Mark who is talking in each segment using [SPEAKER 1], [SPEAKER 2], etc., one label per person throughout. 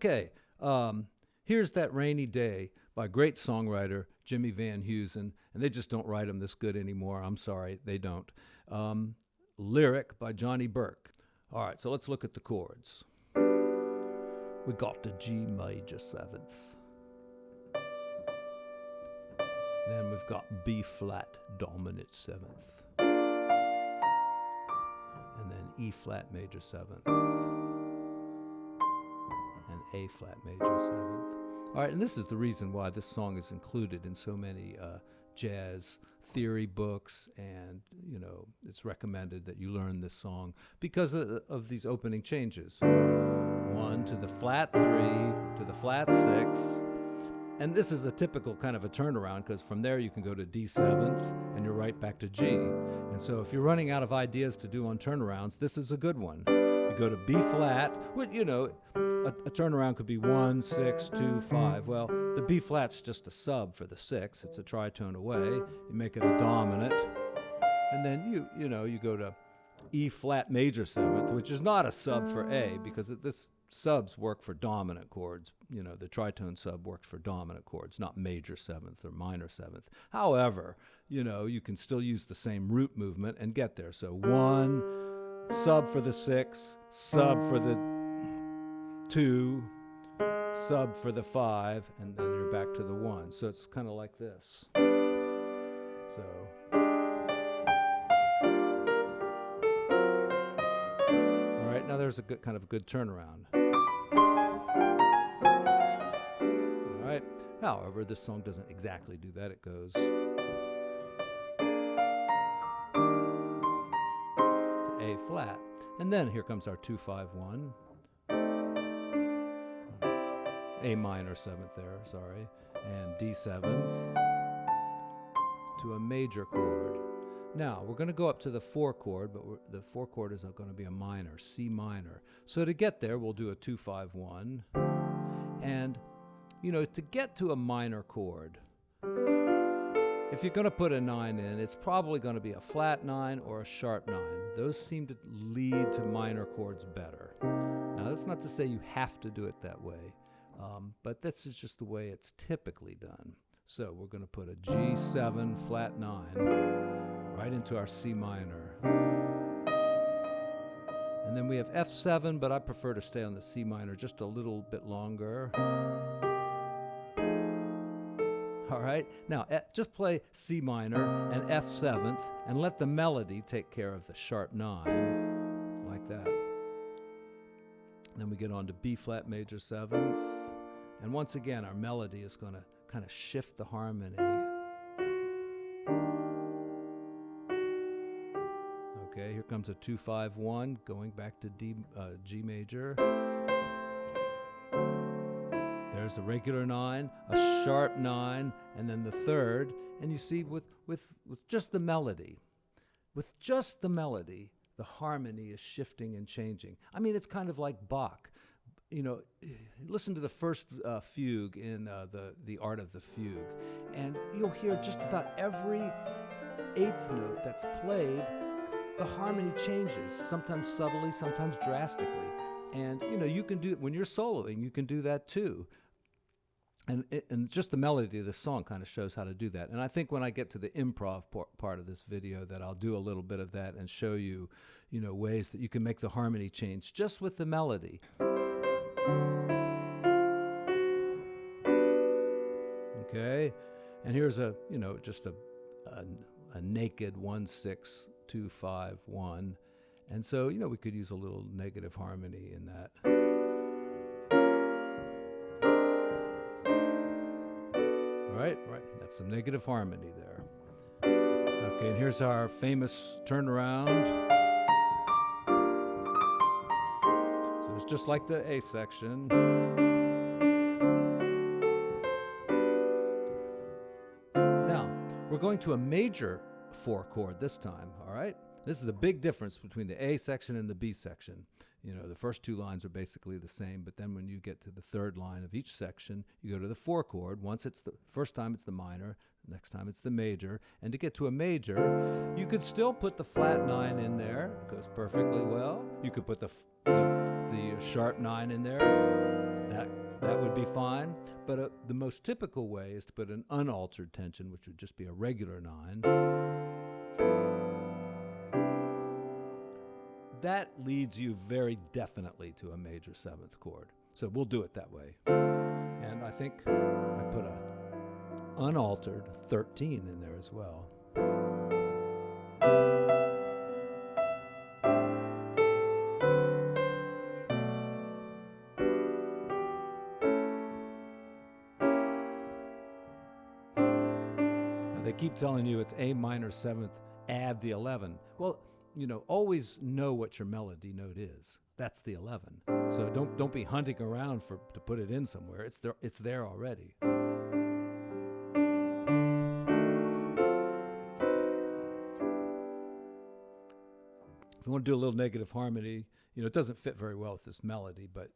[SPEAKER 1] Okay, here's That Rainy Day by great songwriter Jimmy Van Heusen, and they just don't write them this good anymore. I'm sorry, they don't. Lyric by Johnny Burke. All right, so let's look at the chords. We got the G major 7th. Then we've got B flat dominant 7th. And then E flat major 7th. And A flat major 7th. All right, and this is the reason why this song is included in so many jazz theory books, and it's recommended that you learn this song because of these opening changes. 1 to the flat 3 to the flat 6. And this is a typical kind of a turnaround, because from there you can go to D7th and you're right back to G. And so if you're running out of ideas to do on turnarounds, this is a good one. You go to B flat, a turnaround could be 1, 6, 2, 5. Well, the B flat's just a sub for the 6. It's a tritone away. You make it a dominant. And then you go to E flat major 7th, which is not a sub for A, because this subs work for dominant chords. The tritone sub works for dominant chords, not major 7th or minor 7th. However, you can still use the same root movement and get there. So 1, sub for the 6, sub for the 2, sub for the 5, and then you're back to the 1. So it's kind of like this. So. All right, now there's a good kind of a good turnaround. All right. However, this song doesn't exactly do that. It goes to A flat. And then here comes our 2-5-1. A minor 7th there, sorry. And D7th to a major chord. Now, we're going to go up to the 4 chord, but the 4 chord is going to be a minor, C minor. So to get there, we'll do a 2-5-1. And, to get to a minor chord, if you're going to put a 9 in, it's probably going to be a flat 9 or a sharp 9. Those seem to lead to minor chords better. Now, that's not to say you have to do it that way, but this is just the way it's typically done. So we're going to put a G7 flat 9 right into our C minor. And then we have F7, but I prefer to stay on the C minor just a little bit longer. All right, now just play C minor and F7th and let the melody take care of the sharp 9, like that. Then we get on to B flat major 7th. And once again, our melody is going to kind of shift the harmony. Okay, here comes a 2-5-1, going back to G major. There's a regular 9, a sharp 9, and then the 3rd. And you see, with just the melody, the harmony is shifting and changing. I mean, it's kind of like Bach. Listen to the first fugue in the Art of the Fugue, and you'll hear just about every 8th note that's played, the harmony changes, sometimes subtly, sometimes drastically. And, you can do it when you're soloing, you can do that too. And just the melody of the song kind of shows how to do that. And I think when I get to the improv part of this video that I'll do a little bit of that and show you, ways that you can make the harmony change just with the melody. Okay, and here's just a naked 1-6-2-5-1, and so we could use a little negative harmony in that. Right, that's some negative harmony there. Okay, and here's our famous turnaround. So it's just like the A section. We're going to a major 4 chord this time, all right? This is the big difference between the A section and the B section. The first 2 lines are basically the same, but then when you get to the 3rd line of each section, you go to the 4 chord. Once it's the first time it's the minor, next time it's the major. And to get to a major, you could still put the flat 9 in there. It goes perfectly well. You could put the sharp 9 in there. That that would be fine. But the most typical way is to put an unaltered tension, which would just be a regular 9. That leads you very definitely to a major 7th chord. So we'll do it that way. And I think I put a unaltered 13 in there as well. Now they keep telling you it's A minor 7th, add the 11. Well, always know what your melody note is. That's the 11. So don't be hunting around to put it in somewhere. It's there already. If you want to do a little negative harmony, it doesn't fit very well with this melody, but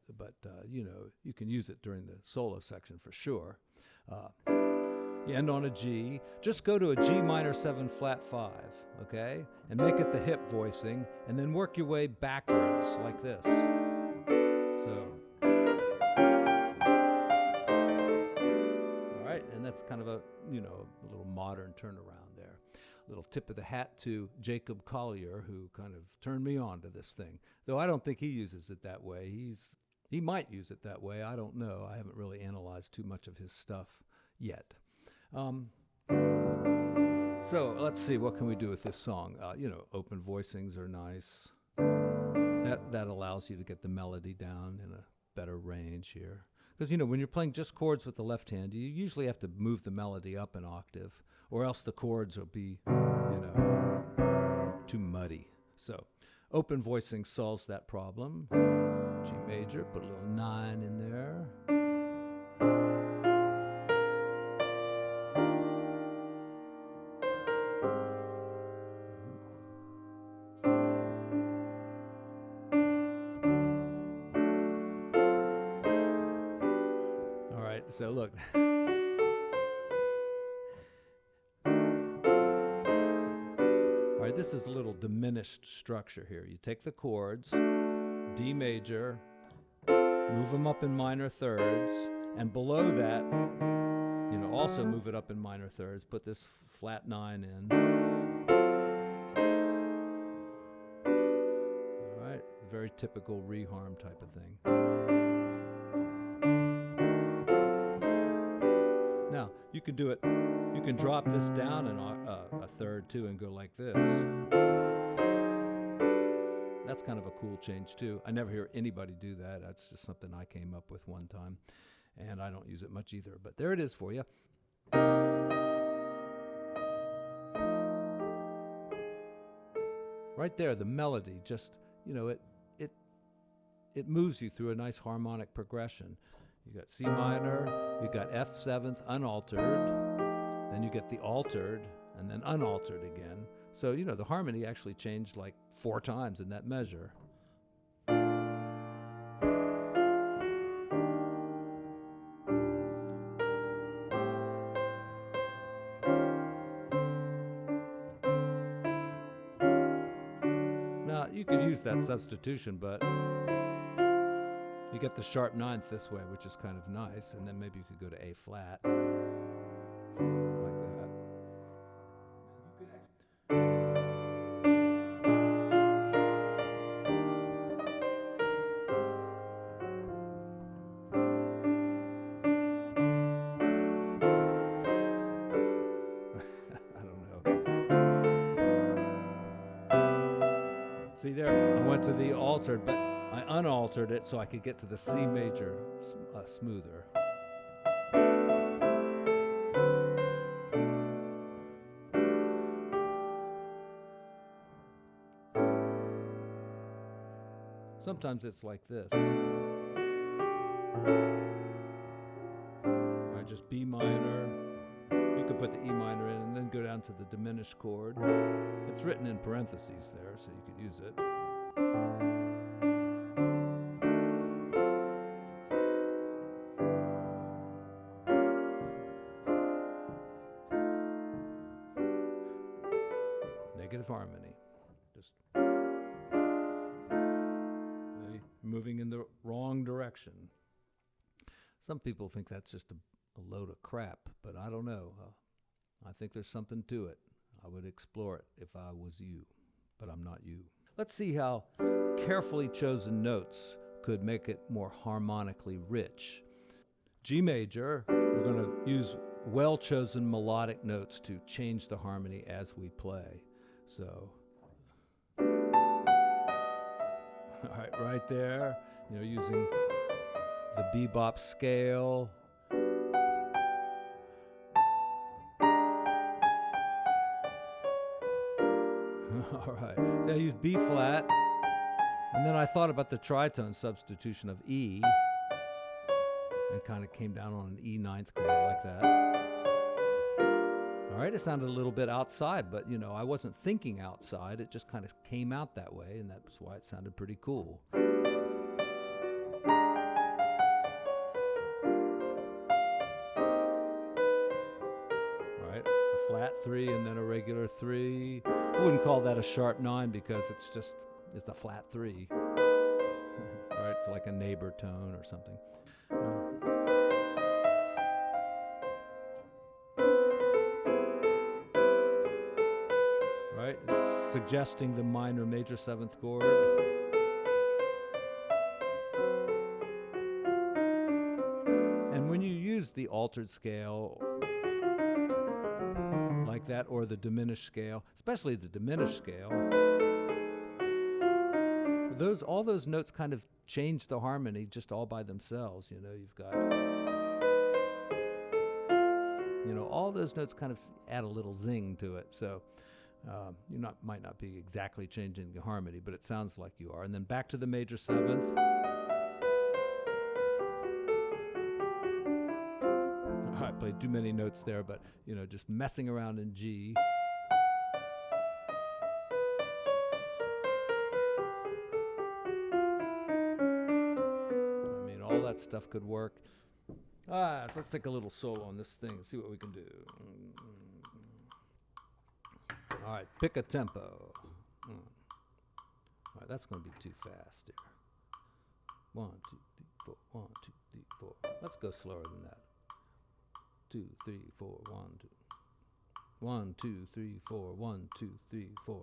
[SPEAKER 1] you can use it during the solo section for sure. You end on a G. Just go to a G minor 7 flat 5, okay? And make it the hip voicing, and then work your way backwards like this. So, all right, and that's kind of a little modern turnaround there. Little tip of the hat to Jacob Collier, who kind of turned me on to this thing. Though I don't think he uses it that way. He might use it that way. I don't know. I haven't really analyzed too much of his stuff yet. So let's see, what can we do with this song? Open voicings are nice. That allows you to get the melody down in a better range here. Because, when you're playing just chords with the left hand, you usually have to move the melody up an octave, or else the chords will be, too muddy. So open voicing solves that problem. G major, put a little 9 in there. So look. All right, this is a little diminished structure here. You take the chords, D major, move them up in minor thirds, and below that, also move it up in minor thirds. Put this flat 9 in. All right, very typical reharm type of thing. Now, you can do it, you can drop this down a third too and go like this. That's kind of a cool change too. I never hear anybody do that. That's just something I came up with one time, and I don't use it much either, but there it is for you. Right there, the melody just, it moves you through a nice harmonic progression. You got C minor, you got F 7th unaltered, then you get the altered, and then unaltered again. So, the harmony actually changed like 4 times in that measure. Now, you could use that substitution, but you get the sharp 9th this way, which is kind of nice, and then maybe you could go to A flat, like that. I don't know. See there, I went to the altered, but I unaltered it so I could get to the C major smoother. Sometimes it's like this. Or just B minor. You could put the E minor in and then go down to the diminished chord. It's written in parentheses there, so you could use it. Negative harmony. Just moving in the wrong direction. Some people think that's just a load of crap, but I don't know. I think there's something to it. I would explore it if I was you, but I'm not you. Let's see how carefully chosen notes could make it more harmonically rich. G major, we're going to use well-chosen melodic notes to change the harmony as we play. So, all right there, using the bebop scale. All right, so I use B flat, and then I thought about the tritone substitution of E, and kind of came down on an E ninth chord like that. All right, it sounded a little bit outside, but I wasn't thinking outside. It just kind of came out that way, and that's why it sounded pretty cool. All right, a flat 3 and then a regular 3. I wouldn't call that a sharp 9 because it's a flat 3. Right, it's like a neighbor tone or something. Right, it's suggesting the minor major 7th chord. And when you use the altered scale like that, or the diminished scale, especially the diminished scale, all those notes kind of change the harmony just all by themselves. You've got, all those notes kind of add a little zing to it. So you might not be exactly changing the harmony, but it sounds like you are. And then back to the major 7th. I played too many notes there, but just messing around in G. I mean, all that stuff could work. So let's take a little solo on this thing and see what we can do. All right, pick a tempo. All right, that's going to be too fast here. 1, 2, 3, 4. 1, 2, 3, 4. Let's go slower than that. 2, 3, 4, 1, 2. 1, 2, 3, 4. 1, 2, 3, 4.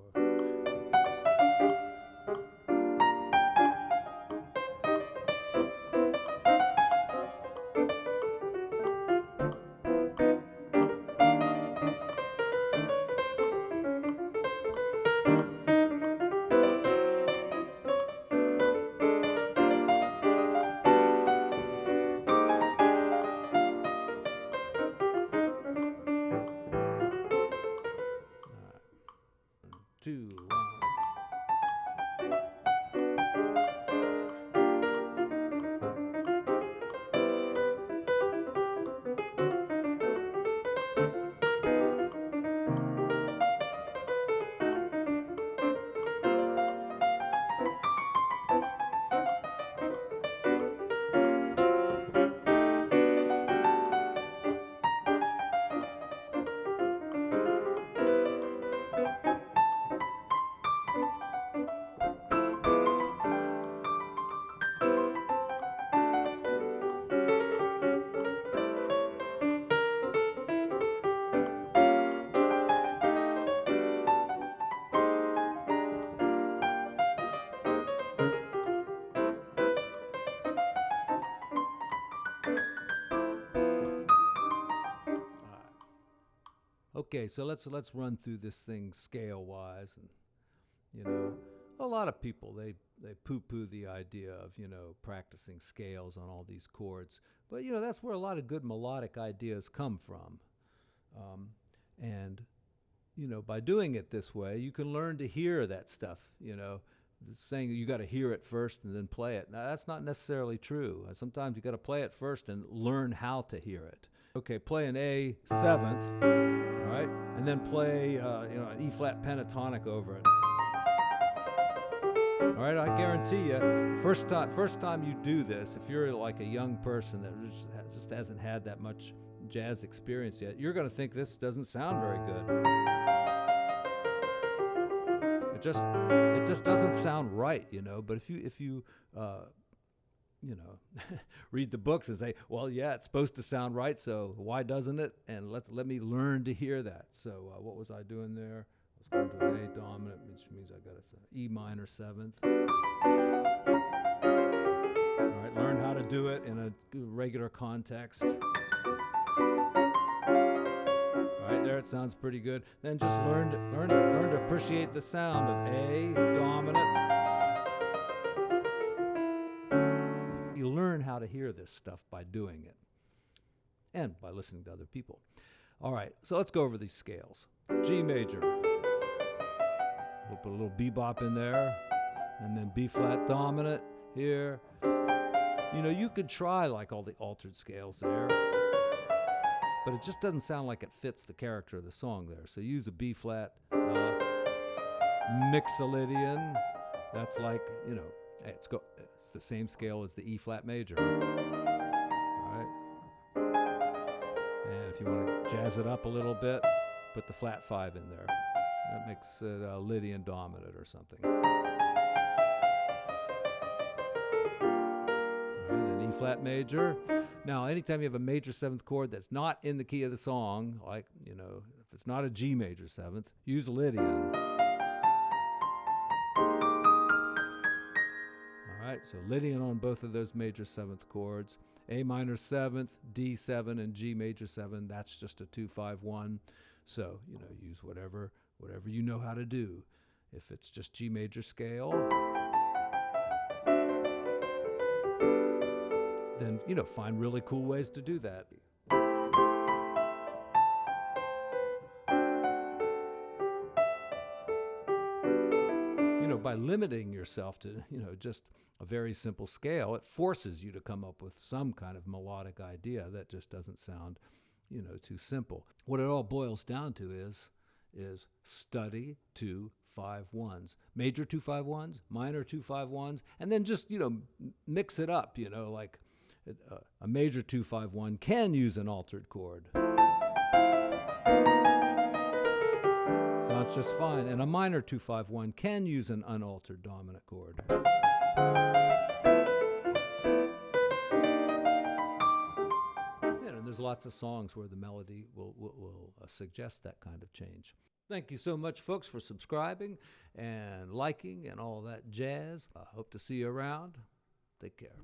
[SPEAKER 1] Okay, so let's run through this thing scale-wise, and a lot of people they poo-poo the idea of practicing scales on all these chords, but that's where a lot of good melodic ideas come from, and by doing it this way, you can learn to hear that stuff. Saying you got to hear it first and then play it. Now that's not necessarily true. Sometimes you got to play it first and learn how to hear it. Okay, play an A 7th, all right, and then play an E flat pentatonic over it. All right, I guarantee you, first time you do this, if you're like a young person that just hasn't had that much jazz experience yet, you're going to think this doesn't sound very good. It just doesn't sound right, But if you read the books and say, well, yeah, it's supposed to sound right, so why doesn't it? And let me learn to hear that. So what was I doing there? I was going to an A dominant, which means I got an E minor seventh. All right, learn how to do it in a regular context. There it sounds pretty good. Then just learn to appreciate the sound of A dominant. You learn how to hear this stuff by doing it and by listening to other people. All right, so let's go over these scales. G major. We'll put a little bebop in there, and then B flat dominant here. You could try like all the altered scales there, but it just doesn't sound like it fits the character of the song there. So use a B flat mixolydian. That's like, it's the same scale as the E flat major. All right. And if you want to jazz it up a little bit, put the flat 5 in there. That makes it a Lydian dominant or something. All right, then E flat major. Now, anytime you have a major 7th chord that's not in the key of the song, like, if it's not a G major 7th, use a Lydian. All right, so Lydian on both of those major 7th chords. A minor 7th, D7, and G major 7, that's just a 2-5-1. So, use whatever you know how to do. If it's just G major scale, then, find really cool ways to do that. By limiting yourself to, just a very simple scale, it forces you to come up with some kind of melodic idea that just doesn't sound, too simple. What it all boils down to is study 2-5-1s, major 2-5-1s, minor 2-5-1s, and then just, mix it up, like a major 2-5-1 can use an altered chord. Sounds just fine. And a minor 2-5-1 can use an unaltered dominant chord. And there's lots of songs where the melody will suggest that kind of change. Thank you so much, folks, for subscribing and liking and all that jazz. I hope to see you around. Take care.